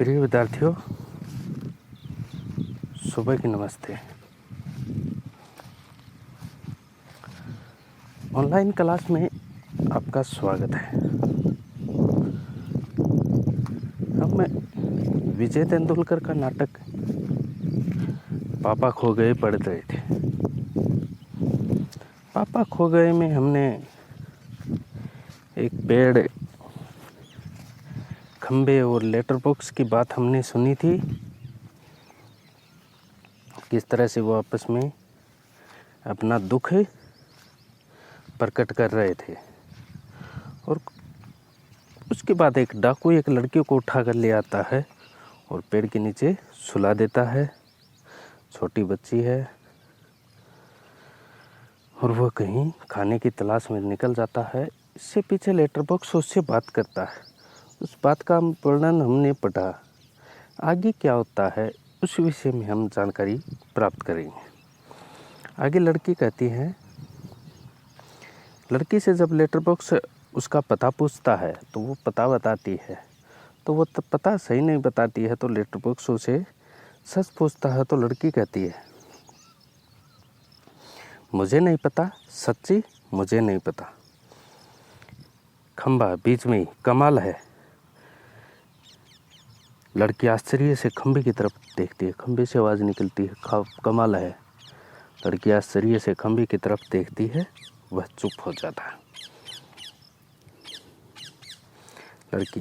प्रिय विद्यार्थियों, सुबह की नमस्ते। ऑनलाइन क्लास में आपका स्वागत है। हम विजय तेंदुलकर का नाटक पापा खो गए पढ़ रहे थे। पापा खो गए में हमने एक पेड़, खंबे और लेटर बॉक्स की बात हमने सुनी थी। किस तरह से वो आपस में अपना दुख प्रकट कर रहे थे। और उसके बाद एक डाकू एक लड़की को उठा कर ले आता है और पेड़ के नीचे सुला देता है। छोटी बच्ची है और वह कहीं खाने की तलाश में निकल जाता है। इससे पीछे लेटर बॉक्स उससे बात करता है। उस बात का वर्णन हमने पढ़ा। आगे क्या होता है उस विषय में हम जानकारी प्राप्त करेंगे। आगे लड़की कहती है, लड़की से जब लेटर बॉक्स उसका पता पूछता है तो वो पता बताती है, तो वो पता सही नहीं बताती है। तो लेटर बॉक्स उसे सच पूछता है तो लड़की कहती है, मुझे नहीं पता, सच्ची मुझे नहीं पता। खंबा बीच में ही, कमाल है। लड़की आश्चर्य से खंबे की तरफ देखती है। खंबे से आवाज़ निकलती है, कमाल है। लड़की आश्चर्य से खंबे की तरफ देखती है, वह चुप हो जाता है। लड़की,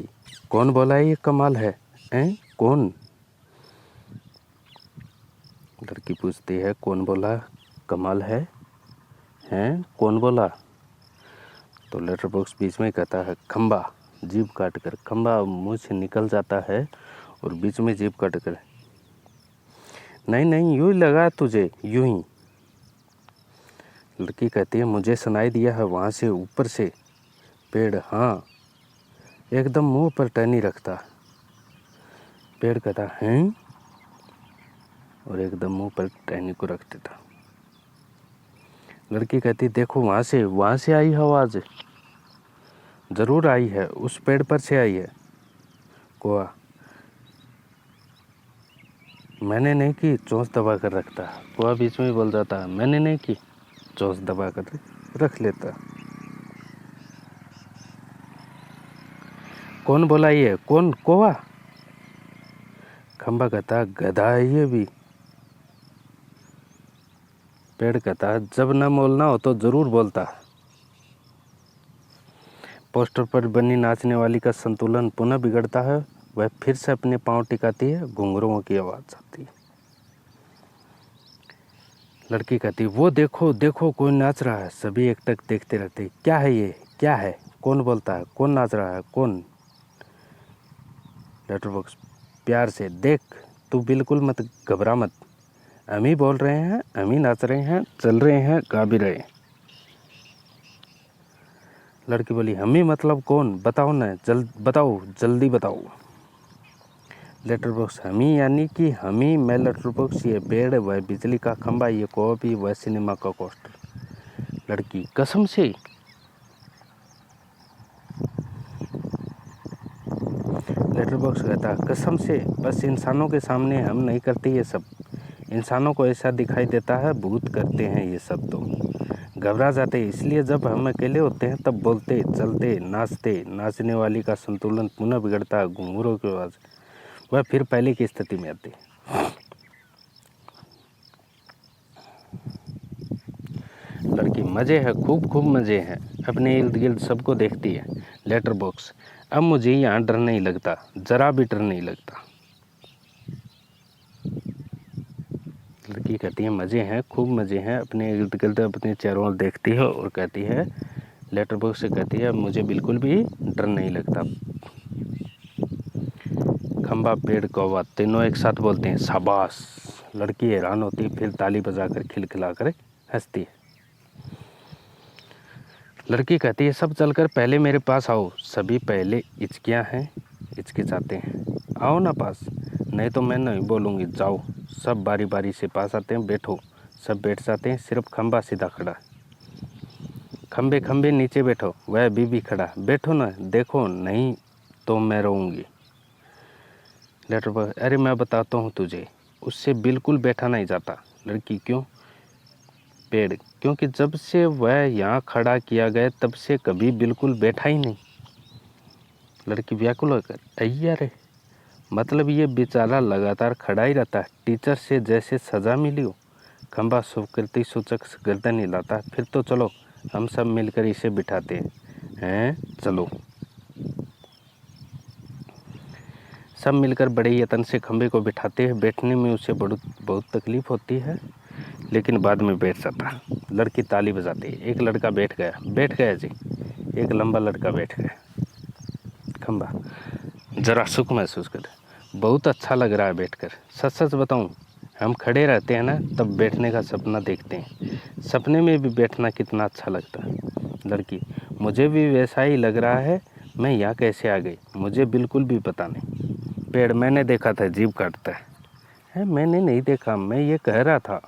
कौन बोला है ये कमाल है? कौन? लड़की पूछती है, कौन बोला कमाल है? कौन बोला? तो लेटर बॉक्स बीच में कहता है, खंबा। जीभ काट कर खंबा मुंह से निकल जाता है और बीच में जीभ काट कर, नहीं यूं ही लगा तुझे, यूं ही। लड़की कहती है, मुझे सुनाई दिया है वहाँ से ऊपर से पेड़, हाँ, एकदम मुंह पर टहनी रखता। पेड़ कहता है और एकदम मुंह पर टहनी को रख देता। लड़की कहती, देखो वहाँ से आई है आवाज़, ज़रूर आई है, उस पेड़ पर से आई है। कोआ, मैंने नहीं की, चोंच दबा कर रखता। कोआ बीच में बोल जाता, मैंने नहीं की, चोंच दबा कर रख लेता। कौन बोला ये? कौन? कोआ। खंबा कहता, गधा है ये भी। पेड़ कहता, जब न बोलना हो तो जरूर बोलता। पोस्टर पर बनी नाचने वाली का संतुलन पुनः बिगड़ता है। वह फिर से अपने पांव टिकाती है, घुंघरुओं की आवाज आती है। लड़की कहती, वो देखो देखो कोई नाच रहा है। सभी एकटक देखते रहते, क्या है ये, क्या है? कौन बोलता है? कौन नाच रहा है? कौन? लेटर बॉक्स प्यार से, देख तू बिल्कुल मत घबरा मत, हम ही बोल रहे हैं, हम ही नाच रहे हैं, चल रहे हैं, गा भी रहे हैं। लड़की बोली, हम ही मतलब कौन? बताओ ना, बताओ, जल्दी बताओ। लेटर बॉक्स, हम ही यानी कि हम ही, मैं लेटर बॉक्स, ये पेड़, वह बिजली का खंबा, ये कॉपी, वह सिनेमा का पोस्टर। लड़की, कसम से? लेटर बॉक्स कहता, कसम से, बस इंसानों के सामने हम नहीं करते ये सब। इंसानों को ऐसा दिखाई देता है भूत करते हैं ये सब, तो घबरा जाते। इसलिए जब हम अकेले होते हैं तब बोलते, चलते, नाचते। नाचने वाली का संतुलन पुनः बिगड़ता, घुंघरूओं की आवाज़ वह फिर पहले की स्थिति में आती। लड़की, मज़े है, खूब मज़े हैं। अपने इर्द गिर्द सबको देखती है। लेटर बॉक्स, अब मुझे यहाँ डर नहीं लगता, जरा भी डर नहीं लगता। लड़की कहती है, मज़े हैं, खूब मज़े हैं। अपने इर्द गिर्द अपने चेहरों ओर देखती है और कहती है, लेटर बॉक्स से कहती है, मुझे बिल्कुल भी डर नहीं लगता। खंबा, पेड़, कौवा तीनों एक साथ बोलते हैं, शाबाश। लड़की हैरान होती है, फिर ताली बजाकर खिलखिलाकर हंसती है। लड़की कहती है, सब चलकर पहले मेरे पास आओ। सभी पहले हिचकिचाते हैं, आओ ना पास, नहीं तो मैं नहीं बोलूँगी, जाओ। सब बारी बारी से पास आते हैं, बैठो। सब बैठ जाते हैं, सिर्फ खंबा सीधा खड़ा। खंबे खंबे नीचे बैठो, वह अभी भी खड़ा, बैठो ना, देखो नहीं तो मैं रोऊंगी। लेटर बॉक्स, अरे मैं बताता हूँ तुझे, उससे बिल्कुल बैठा नहीं जाता। लड़की, क्यों? पेड़, क्योंकि जब से वह यहाँ खड़ा किया गया तब से कभी बिल्कुल बैठा ही नहीं। लड़की व्याकुल होकर, अय्या रे, मतलब ये बेचारा लगातार खड़ा ही रहता है, टीचर से जैसे सजा मिली हो। खंबा स्वीकृति सूचक गर्दन हिलाता, फिर तो चलो हम सब मिलकर इसे बिठाते हैं, चलो। सब मिलकर बड़े यत्न से खंबे को बिठाते हैं। बैठने में उसे बहुत तकलीफ होती है, लेकिन बाद में बैठ जाता। लड़की ताली बजाती है। एक लड़का बैठ गया जी, एक लंबा लड़का बैठ गया। खंबा, जरा सुख महसूस कर, बहुत अच्छा लग रहा है बैठकर। सच सच बताऊं, हम खड़े रहते हैं ना तब बैठने का सपना देखते हैं, सपने में भी बैठना कितना अच्छा लगता है। लड़की, मुझे भी वैसा ही लग रहा है, मैं यहाँ कैसे आ गई मुझे बिल्कुल भी पता नहीं। पेड़, मैंने देखा था, जीभ काटता है, मैंने नहीं देखा, मैं ये कह रहा था।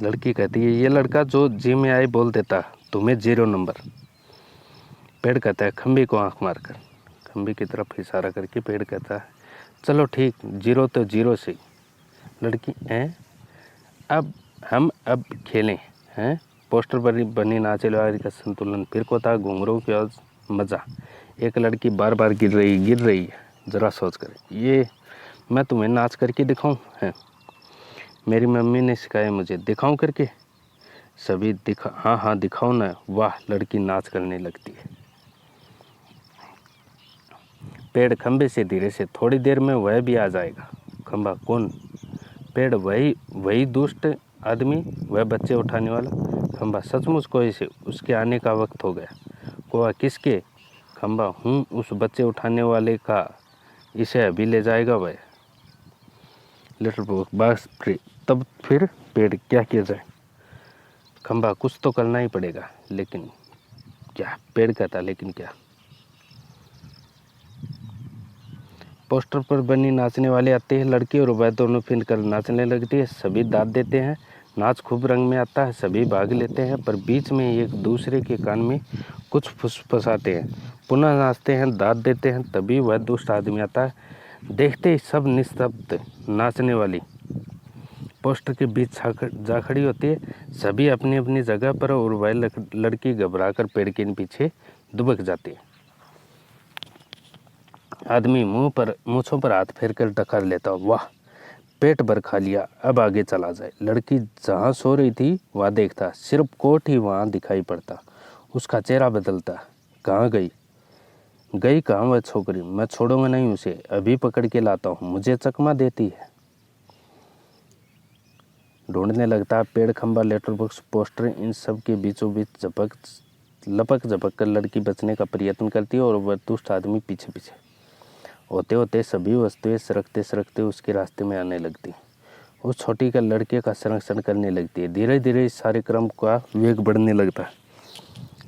लड़की कहती है, ये लड़का जो जिम में आए बोल देता तुम्हें 0 नंबर। पेड़ कहता है, खंबे को आंख मारकर, खंबे की तरफ इशारा करके पेड़ कहता है, चलो ठीक, 0 तो 0 से। लड़की, हैं अब खेलें हैं। पोस्टर पर बनी नाचे लवारी का संतुलन फिर को था, घुंघरू की आवाज, मज़ा। एक लड़की बार बार गिर रही है, ज़रा सोच कर, ये मैं तुम्हें नाच करके दिखाऊं हैं? मेरी मम्मी ने सिखाया मुझे, दिखाऊं करके? सभी हाँ दिखाओ ना। वाह, लड़की नाच करने लगती है। पेड़ खंबे से धीरे से, थोड़ी देर में वह भी आ जाएगा। खंबा, कौन? पेड़, वही दुष्ट आदमी, वह बच्चे उठाने वाला। खंबा, सचमुच कोई से, उसके आने का वक्त हो गया। कोआ, किसके? खंबा, हूँ उस बच्चे उठाने वाले का, इसे अभी ले जाएगा वह। लेटर बॉक्स, बस तब फिर पेड़, क्या किया जाए? खंबा, कुछ तो करना ही पड़ेगा, लेकिन क्या? पेड़ कहता, लेकिन क्या? पोस्टर पर बनी नाचने वाले आते हैं, लड़की और वह दोनों फिर कर नाचने लगती है। सभी दाद देते हैं, नाच खूब रंग में आता है, सभी भाग लेते हैं, पर बीच में एक दूसरे के कान में कुछ फुसफुसाते हैं, पुनः नाचते हैं, दाद देते हैं। तभी वह दुष्ट आदमी आता है, देखते ही सब निस्तब्ध। नाचने वाली पोस्टर के बीच जा खड़ी होती है, सभी अपनी अपनी जगह पर, और वह लड़की घबराकर पेड़ के पीछे दुबक जाती है। आदमी मूँछों पर हाथ फेर कर डकार लेता, वाह, पेट भर खा लिया, अब आगे चला जाए। लड़की जहाँ सो रही थी वहाँ देखता, सिर्फ कोट ही वहाँ दिखाई पड़ता। उसका चेहरा बदलता, कहाँ गई कहाँ वह छोकरी? मैं छोड़ूंगा नहीं उसे, अभी पकड़ के लाता हूँ, मुझे चकमा देती है। ढूंढने लगता। पेड़, खंबा, लेटर बॉक्स, पोस्टर, इन सब के बीचों बीच लपक झपक कर लड़की बचने का प्रयत्न करती है, और वह दुष्ट आदमी पीछे पीछे। होते होते सभी वस्तुएं सरकते सरकते उसके रास्ते में आने लगती। उस छोटी का लड़के का संरक्षण करने लगती है। धीरे धीरे इस सारे क्रम का वेग बढ़ने लगता है,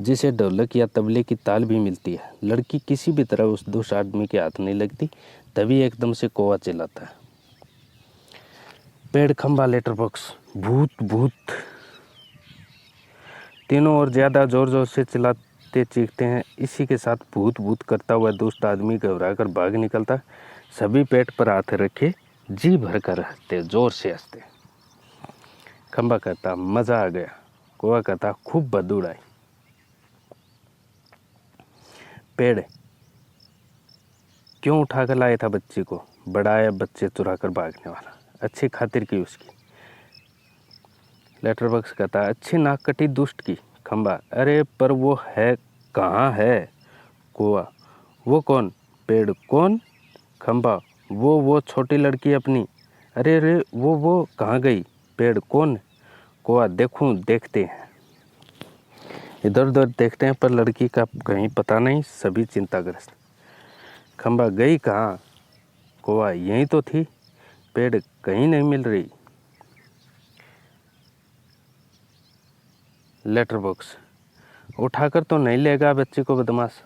जिसे ढोलक या तबले की ताल भी मिलती है। लड़की किसी भी तरह उस दुष्ट आदमी के हाथ नहीं लगती। तभी एकदम से कौवा चिल्लाता है, पेड़, खंबा, लेटर बॉक्स, भूत भूत। तीनों और ज्यादा जोर जोर से चिल्लाते चीखते हैं। इसी के साथ भूत भूत करता हुआ दुष्ट आदमी घबरा कर भाग निकलता। सभी पेट पर हाथ रखे जी भर कर हंसते, जोर से हंसते। खंबा कहता, मजा आ गया। कौवा कहता, खूब बदूड़ आई। पेड़, क्यों उठा कर लाया था बच्ची को? बड़ा आया बच्चे चुरा कर भागने वाला, अच्छी खातिर की उसकी। लेटर बॉक्स कहता, अच्छी नाक कटी दुष्ट की। खंबा, अरे पर वो है कहाँ है? कौवा, वो कौन? पेड़, कौन? खंबा, वो छोटी लड़की अपनी। अरे वो कहाँ गई? पेड़, कौन? कौवा, देखते हैं। इधर उधर देखते हैं, पर लड़की का कहीं पता नहीं, सभी चिंताग्रस्त। खंबा, गई कहाँ? कौवा, यहीं तो थी। पेड़, कहीं नहीं मिल रही। लेटर बॉक्स, उठाकर तो नहीं लेगा बच्ची को बदमाश।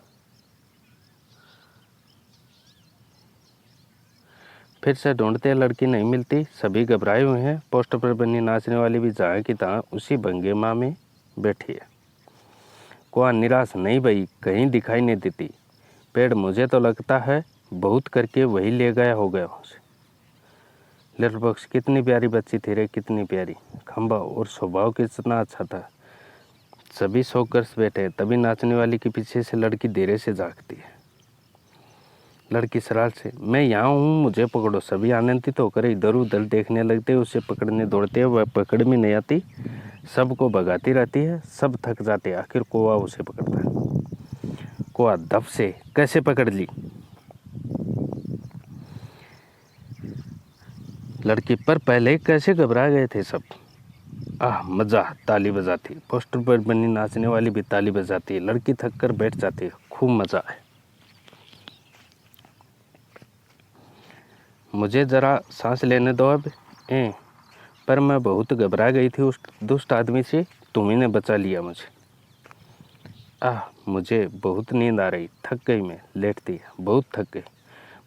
फिर से ढूंढते, लड़की नहीं मिलती, सभी घबराए हुए हैं। पोस्टर पर बनी नाचने वाली भी जहाँ की तहाँ उसी भंगिमा में बैठी है। कोआ निराश नहीं भई, कहीं दिखाई नहीं देती। पेड़ मुझे तो लगता है बहुत करके वही ले गया होगा उसे। लिटिल बॉक्स कितनी प्यारी बच्ची थी रे, कितनी प्यारी। खंबा और स्वभाव कितना अच्छा था। सभी सोकर बैठे, तभी नाचने वाली के पीछे से लड़की देर से जागती है। लड़की सराल से, मैं यहाँ हूँ, मुझे पकड़ो। सभी आनंदित होकर इधर उधर देखने लगते, उसे पकड़ने दौड़ते, वह पकड़ में नहीं आती, सबको भगाती रहती है, सब थक जाते, आखिर कोआ उसे पकड़ता है। कोआ दब से कैसे पकड़ ली। लड़की पर पहले कैसे घबरा गए थे सब। आह मजा, ताली बजाती। पोस्टर पर बनी नाचने वाली भी ताली बजाती है। लड़की थक कर बैठ जाती है, खूब मजा है। मुझे जरा सांस लेने दो अब। पर मैं बहुत घबरा गई थी उस दुष्ट आदमी से, तुम्ही ने बचा लिया मुझे। मुझे बहुत नींद आ रही, थक गई, मैं लेटती, बहुत थक गई,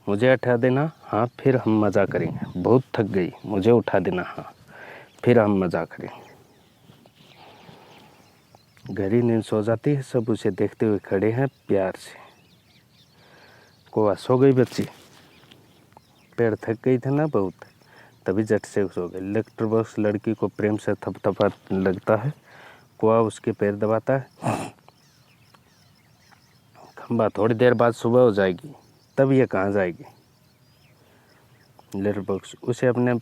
मुझे उठा देना, हाँ फिर हम मज़ा करेंगे। बहुत थक गई, मुझे उठा देना, हाँ फिर हम मज़ा करेंगे। गहरी नींद सो जाती है, सब उसे देखते हुए खड़े हैं प्यार से। कोआ सो गई बच्ची। पेड़ थक गई थी ना बहुत, तभी झट से सो गई। लिटिल बॉक्स लड़की को प्रेम से थपथपा लगता है। कोआ उसके पैर दबाता है। खंबा, थोड़ी देर बाद सुबह हो जाएगी, तब ये कहाँ जाएगी। लिटिल बॉक्स, उसे अपने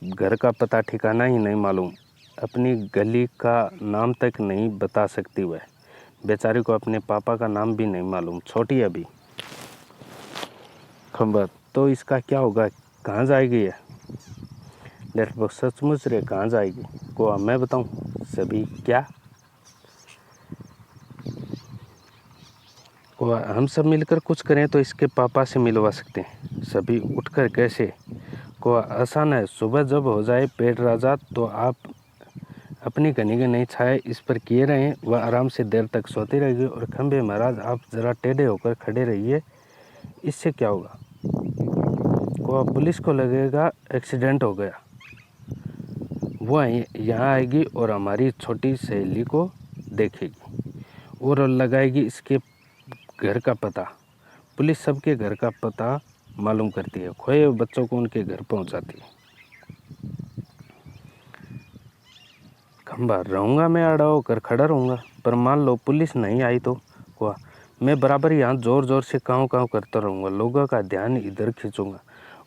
घर का पता ठिकाना ही नहीं मालूम, अपनी गली का नाम तक नहीं बता सकती वह। बेचारी को अपने पापा का नाम भी नहीं मालूम, छोटी अभी। खंबा, तो इसका क्या होगा, कहाँ जाएगी यह। लिटिल बॉक्स, सचमुच रे, कहाँ जाएगी। को मैं बताऊं सभी क्या। को हम सब मिलकर कुछ करें तो इसके पापा से मिलवा सकते हैं। सभी उठकर, कैसे। को आसान है, सुबह जब हो जाए पेड़ राजा तो आप अपनी घनी घनी छाया इस पर किए रहें, वह आराम से देर तक सोती रहेगी। और खंबे महाराज, आप जरा टेढ़े होकर खड़े रहिए, इससे क्या होगा। को पुलिस को लगेगा एक्सीडेंट हो गया, वह यहाँ आएगी और हमारी छोटी सहेली को देखेगी और लगाएगी इसके घर का पता। पुलिस सबके घर का पता मालूम करती है, खोए हुए बच्चों को उनके घर पहुँचाती है। खंबा, रहूँगा मैं अड़ा होकर खड़ा रहूँगा, पर मान लो पुलिस नहीं आई तो। हुआ, मैं बराबर यहाँ ज़ोर ज़ोर से काँव काँव करता रहूँगा, लोगों का ध्यान इधर खींचूँगा,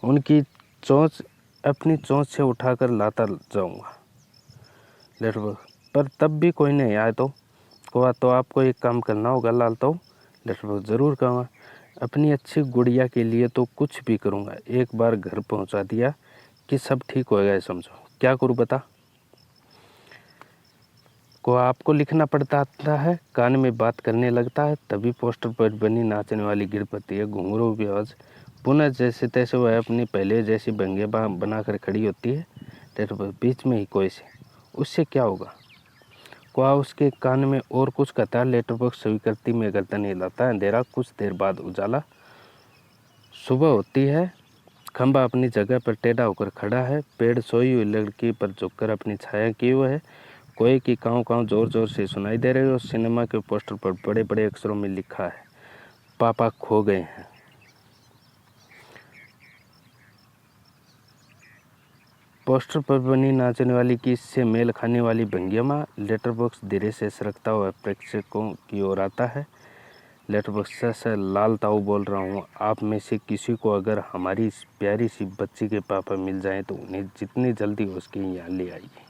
उनकी चोंच अपनी चोंच से उठाकर लाता जाऊँगा। लिटिल, पर तब भी कोई नहीं आए तो। हुआ, तो आपको एक काम करना होगा लाल तो। लिटिल, ज़रूर कहूँगा, अपनी अच्छी गुड़िया के लिए तो कुछ भी करूँगा। एक बार घर पहुँचा दिया कि सब ठीक हो गया, समझो। क्या करूँ बता। को आपको लिखना पड़ता है, कान में बात करने लगता है, तभी पोस्टर पर बनी नाचने वाली गिर पड़ती है। घुंघरू की आवाज़ पुनः जैसे तैसे वह अपनी पहले जैसी भंगिया बनाकर खड़ी होती है। बीच में ही कोई से, उससे क्या होगा। कोआ उसके कान में और कुछ कहता है। लिटिल बॉक्स स्वीकृति में गर्दन हिलाता है। अंधेरा, कुछ देर बाद उजाला। सुबह होती है। खंबा अपनी जगह पर टेढ़ा होकर खड़ा है। पेड़ सोई हुई लड़की पर झुककर अपनी छाया किए हुए है। कोई की काँव काँव जोर जोर से सुनाई दे रही है और सिनेमा के पोस्टर पर बड़े बड़े अक्षरों में लिखा है, पापा खो गए हैं। पोस्टर पर बनी नाचने वाली की इससे मेल खाने वाली भंगिमा। लिटिल बॉक्स धीरे से सरकता हुआ प्रेक्षकों की ओर आता है। लिटिल बॉक्स, सर लाल ताऊ बोल रहा हूँ, आप में से किसी को अगर हमारी इस प्यारी सी बच्ची के पापा मिल जाएं तो उन्हें जितनी जल्दी हो सके यहाँ ले आइए।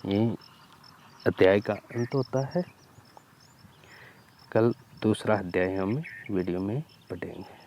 यही अध्याय का अंत होता है। कल दूसरा अध्याय हम वीडियो में पढ़ेंगे।